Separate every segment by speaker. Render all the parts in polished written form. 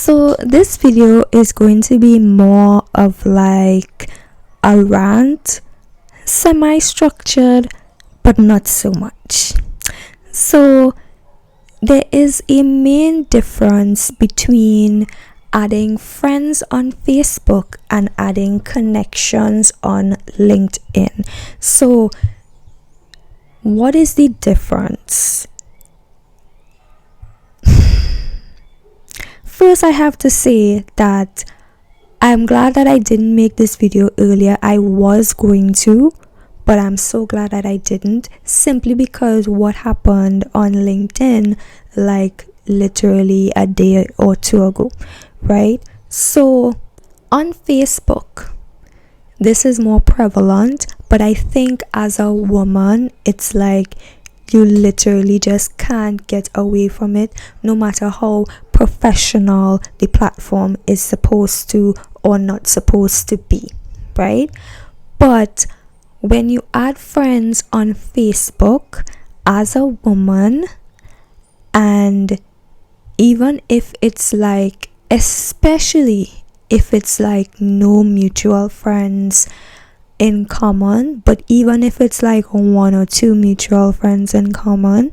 Speaker 1: So this video is going to be more of like a rant, semi-structured, but not so much. So there is a main difference between adding friends on Facebook and adding connections on LinkedIn. So what is the difference? First, I have to say that I'm glad that I didn't make this video earlier. I was going to, but I'm so glad that I didn't, simply because what happened on LinkedIn like literally a day or two ago, right? So on Facebook, this is more prevalent, but I think as a woman, it's like you literally just can't get away from it, no matter how professional the platform is supposed to or not supposed to be, right? But when you add friends on Facebook as a woman, and even if it's like, especially if it's like no mutual friends in common, but even if it's like one or two mutual friends in common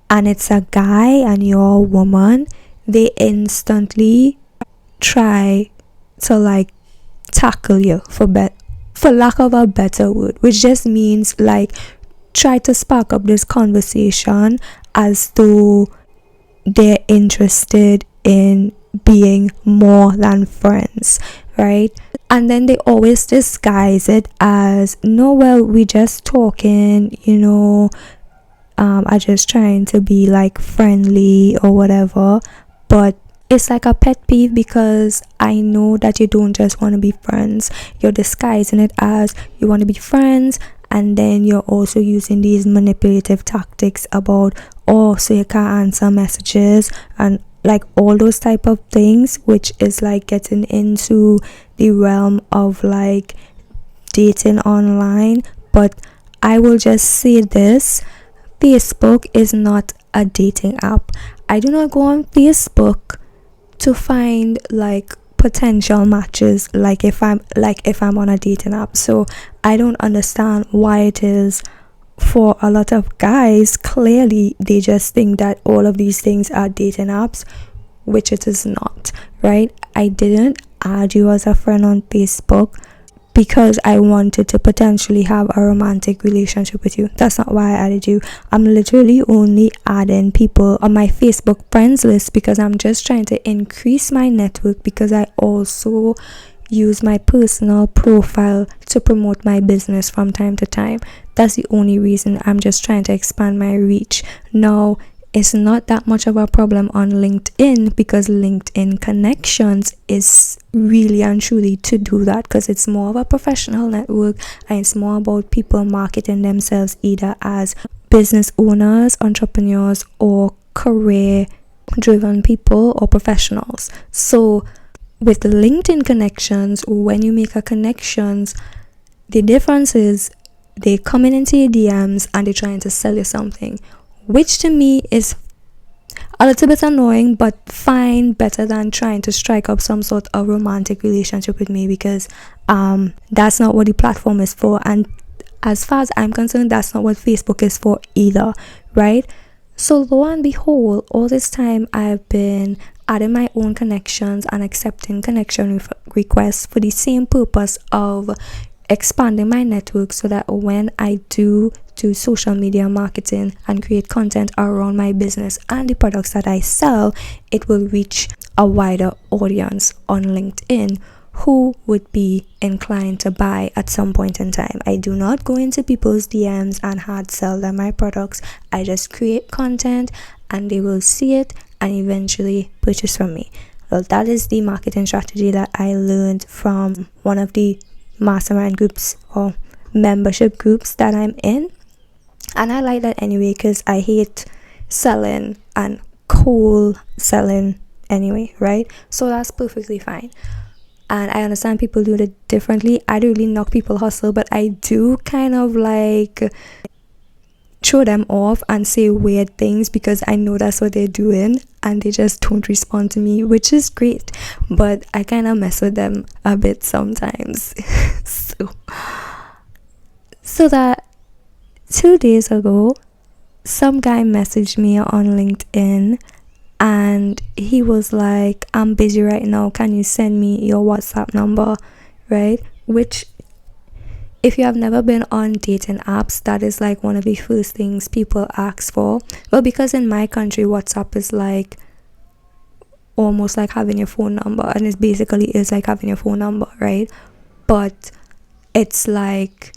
Speaker 1: and it's a guy and you're a woman, they instantly try to like tackle you, for lack of a better word, which just means like try to spark up this conversation as though they're interested in being more than friends, right? And then they always disguise it as, no, well, we just talking, I just trying to be like friendly or whatever. But it's like a pet peeve, because I know that you don't just want to be friends. You're disguising it as you want to be friends, and then you're also using these manipulative tactics about, oh, so you can't answer messages and like all those type of things, which is like getting into the realm of like dating online. But I will just say this: Facebook is not a dating app. I do not go on Facebook to find like potential matches like if I'm on a dating app. So I don't understand why it is for a lot of guys, clearly they just think that all of these things are dating apps, which it is not, right? I didn't add you as a friend on Facebook because I wanted to potentially have a romantic relationship with you. That's not why I added you. I'm literally only adding people on my Facebook friends list because I'm just trying to increase my network, because I also use my personal profile to promote my business from time to time. That's the only reason. I'm just trying to expand my reach. Now, it's not that much of a problem on LinkedIn, because LinkedIn connections is really and truly to do that, because it's more of a professional network and it's more about people marketing themselves either as business owners, entrepreneurs, or career driven people or professionals. So with the LinkedIn connections, when you make a connections, the difference is they coming into your DMs and they're trying to sell you something, which to me is a little bit annoying, but fine, better than trying to strike up some sort of romantic relationship with me, because that's not what the platform is for. And as far as I'm concerned, that's not what Facebook is for either, right? So lo and behold, all this time I've been adding my own connections and accepting connection requests for the same purpose of expanding my network, so that when I do social media marketing and create content around my business and the products that I sell, it will reach a wider audience on LinkedIn who would be inclined to buy at some point in time. I do not go into people's DMs and hard sell them my products. I just create content and they will see it and eventually purchase from me. Well, that is the marketing strategy that I learned from one of the mastermind groups or membership groups that I'm in. And I like that anyway, because I hate selling and cold selling anyway, right? So that's perfectly fine. And I understand people do it differently. I don't really knock people hustle, but I do kind of like throw them off and say weird things because I know that's what they're doing, and they just don't respond to me, which is great, but I kind of mess with them a bit sometimes. so that 2 days ago, some guy messaged me on LinkedIn, and he was like, I'm busy right now, can you send me your WhatsApp number, right? Which, if you have never been on dating apps, that is like one of the first things people ask for. Well, because in my country, WhatsApp is like almost like having your phone number, and it basically is like having your phone number, right? But it's like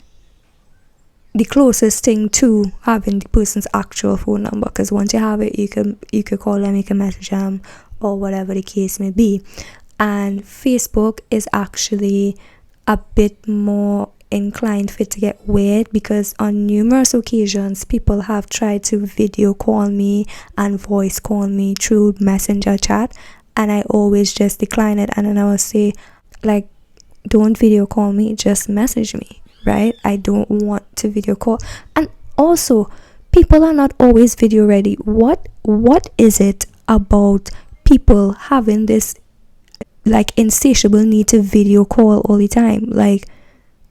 Speaker 1: the closest thing to having the person's actual phone number, because once you have it, you can call them, you can message them, or whatever the case may be. And Facebook is actually a bit more inclined for it to get weird, because on numerous occasions people have tried to video call me and voice call me through messenger chat, and I always just decline it, and then I will say, like, don't video call me, just message me, right? I don't want to video call. And also, people are not always video ready. What is it about people having this like insatiable need to video call all the time? Like,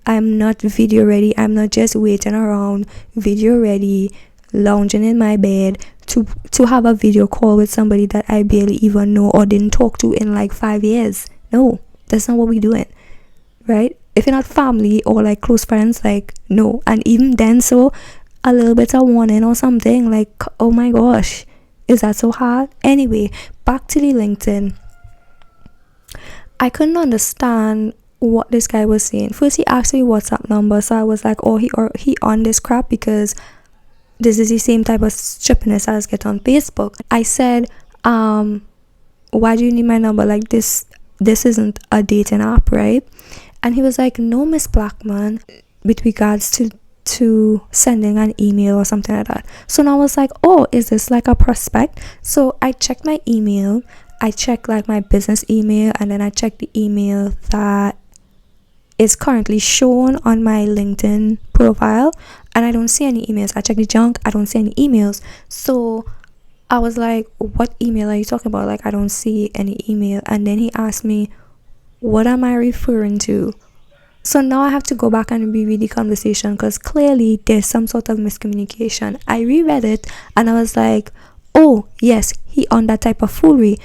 Speaker 1: I'm not video ready. I'm not just waiting around video ready, lounging in my bed to have a video call with somebody that I barely even know or didn't talk to in like 5 years. No, that's not what we're doing, right? If you're not family or like close friends, like, no. And even then, so a little bit of warning or something, like, oh my gosh, is that so hard? Anyway, back to the LinkedIn. I couldn't understand what this guy was saying. First, he asked me WhatsApp number, so I was like, oh, he on this crap, because this is the same type of stupidness I get on Facebook. I said, why do you need my number? Like, this isn't a dating app, right? And he was like, no, Miss Blackman, with regards to sending an email or something like that. So now I was like, oh, is this like a prospect? So I checked my email, I checked like my business email, and then I checked the email that is currently shown on my LinkedIn profile, and I don't see any emails. I checked the junk, I don't see any emails. So I was like, what email are you talking about? Like, I don't see any email. And then he asked me, what am I referring to? So now I have to go back and reread the conversation, because clearly there's some sort of miscommunication. I reread it and I was like, oh yes, he on that type of foolery.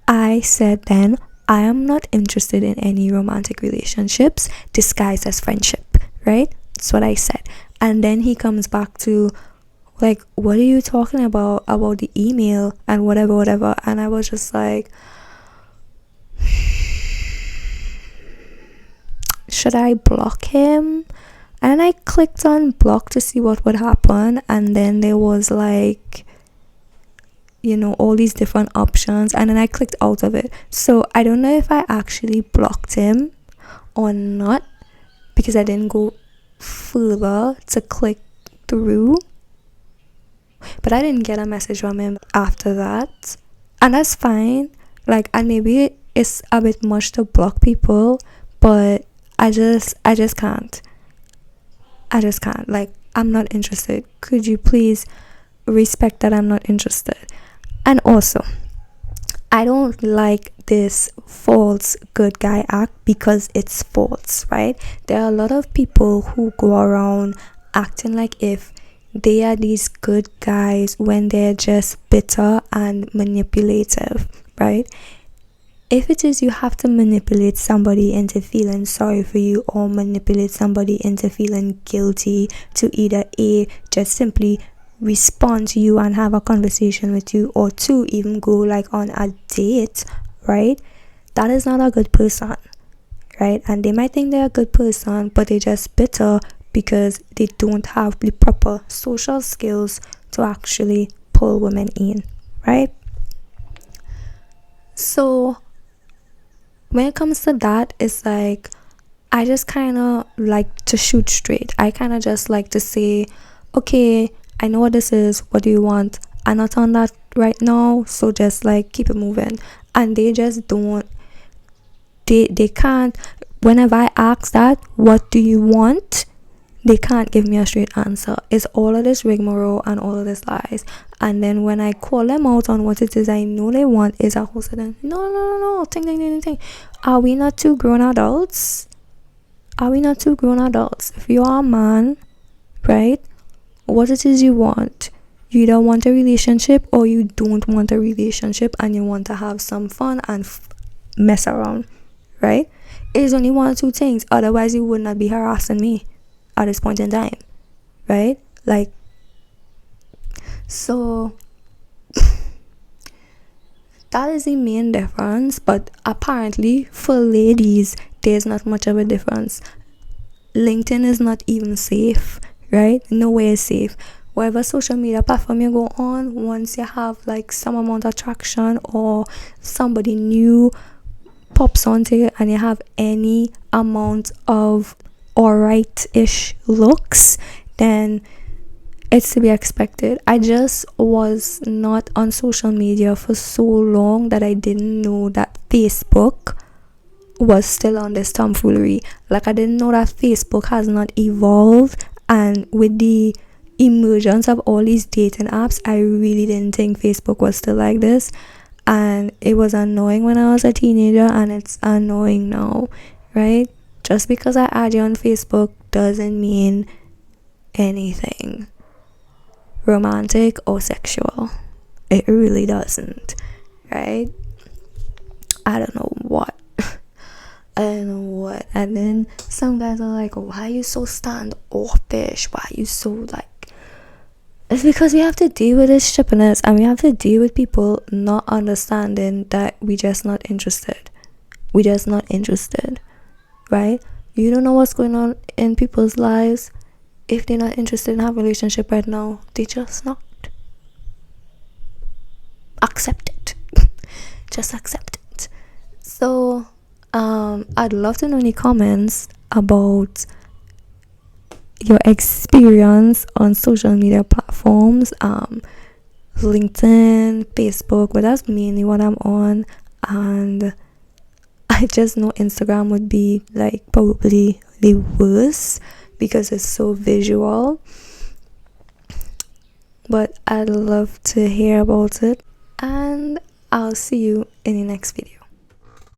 Speaker 1: I said then, I am not interested in any romantic relationships disguised as friendship, right? That's what I said. And then he comes back to, like, what are you talking about the email and whatever. And I was just like, should I block him? And I clicked on block to see what would happen, and then there was like, all these different options, and then I clicked out of it. So I don't know if I actually blocked him or not, because I didn't go further to click through, but I didn't get a message from him after that, and that's fine. Like, and maybe it's a bit much to block people, but I just can't. Like, I'm not interested. Could you please respect that I'm not interested? And also, I don't like this false good guy act, because it's false, right? There are a lot of people who go around acting like if they are these good guys when they're just bitter and manipulative, right? If it is you have to manipulate somebody into feeling sorry for you, or manipulate somebody into feeling guilty to either A, just simply respond to you and have a conversation with you, or 2, even go like on a date, right? That is not a good person, right? And they might think they're a good person, but they're just bitter because they don't have the proper social skills to actually pull women in, right? So when it comes to that, it's like, I just kind of like to shoot straight. I kind of just like to say, okay, I know what this is, what do you want? I'm not on that right now, so just like keep it moving. And they just don't, they can't. Whenever I ask that, what do you want, they can't give me a straight answer. It's all of this rigmarole and all of this lies. And then when I call them out on what it is I know they want, is a whole sudden no, ting. Are we not two grown adults? If you are a man, right, what it is you want, you either want a relationship or you don't want a relationship, and you want to have some fun and mess around, right? It's only one or two things. Otherwise you would not be harassing me at this point in time, right? Like, so that is the main difference. But apparently for ladies there's not much of a difference. LinkedIn is not even safe, right? Nowhere is safe. Whatever social media platform you go on, once you have like some amount of traction or somebody new pops onto you and you have any amount of alright-ish looks, then it's to be expected. I just was not on social media for so long that I didn't know that Facebook was still on this tomfoolery. Like, I didn't know that Facebook has not evolved, and with the emergence of all these dating apps, I really didn't think Facebook was still like this. And it was annoying when I was a teenager, and it's annoying now, right? Just because I add you on Facebook doesn't mean anything romantic or sexual. It really doesn't, right? I don't know what. And then some guys are like, why are you so standoffish? Why are you so like... It's because we have to deal with this shippiness, and we have to deal with people not understanding that we just not interested. Right? You don't know what's going on in people's lives. If they're not interested in having a relationship right now, they just not. Accept it. Just accept it. So I'd love to know any comments about your experience on social media platforms, LinkedIn, Facebook, but that's mainly what I'm on. And I just know Instagram would be like probably the worst because it's so visual, but I'd love to hear about it, and I'll see you in the next video.